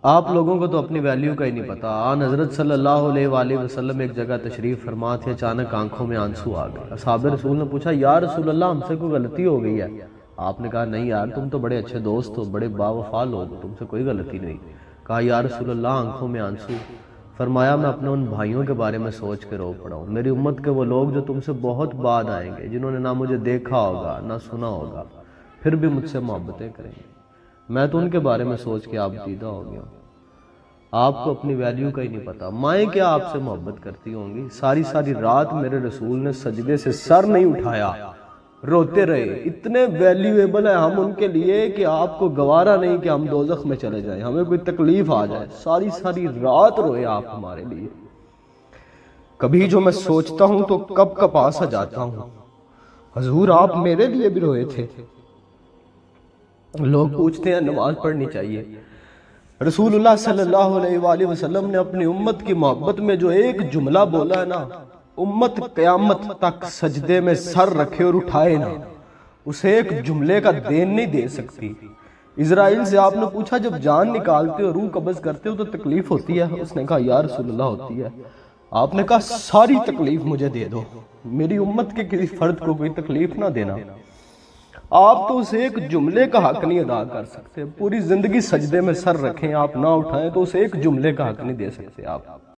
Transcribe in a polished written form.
آپ لوگوں کو تو اپنی ویلیو کا ہی نہیں پتا۔ آن حضرت صلی اللہ علیہ وآلہ وسلم ایک جگہ تشریف فرما تھے، اچانک آنکھوں میں آنسو آ گئے۔ اصحاب رسول نے پوچھا یا رسول اللہ ہم سے کوئی غلطی ہو گئی ہے؟ آپ نے کہا نہیں یار، تم تو بڑے اچھے دوست ہو، بڑے باوفا لوگ، تم سے کوئی غلطی نہیں۔ کہا یا رسول اللہ آنکھوں میں آنسو؟ فرمایا میں اپنے ان بھائیوں کے بارے میں سوچ کے رو پڑا ہوں، میری امت کے وہ لوگ جو تم سے بہت بعد آئیں گے، جنہوں نے نہ مجھے دیکھا ہوگا نہ سنا ہوگا، پھر بھی مجھ سے محبتیں کریں گے۔ میں تو ان کے بارے میں سوچ کے آپ دیدہ ہو گیا ہوں۔ آپ کو اپنی ویلیو کا ہی نہیں پتا۔ مائیں کیا آپ سے محبت کرتی ہوں گی؟ ساری ساری رات میرے رسول نے سجدے سے سر نہیں اٹھایا، روتے رہے۔ اتنے ویلیویبل ہیں ہم ان کے لیے کہ آپ کو گوارا نہیں کہ ہم دوزخ میں چلے جائیں، ہمیں کوئی تکلیف آ جائے، ساری ساری رات روئے آپ ہمارے لیے۔ کبھی جو میں سوچتا ہوں تو کب کا پاس جاتا ہوں، حضور آپ میرے لیے بھی روئے تھے۔ لوگ پوچھتے ہیں نماز پڑھنی چاہیے، رسول اللہ صلی اللہ علیہ وآلہ وسلم نے اپنی امت کی محبت میں جو ایک جملہ بولا ہے نا، امت قیامت تک سجدے میں سر رکھے اور اٹھائے نا، اسے ایک جملے کا دین نہیں دے سکتی۔ اسرائیل سے آپ نے پوچھا جب جان نکالتے ہو، روح قبض کرتے ہو تو تکلیف ہوتی ہے؟ اس نے کہا یا رسول اللہ ہوتی ہے۔ آپ نے کہا ساری تکلیف مجھے دے دو، میری امت کے کسی فرد کو کوئی تکلیف نہ دینا۔ آپ تو اسے ایک جملے کا حق نہیں ادا کر سکتے، پوری زندگی سجدے میں سر رکھیں آپ نہ اٹھائیں تو اسے ایک جملے کا حق نہیں دے سکتے آپ۔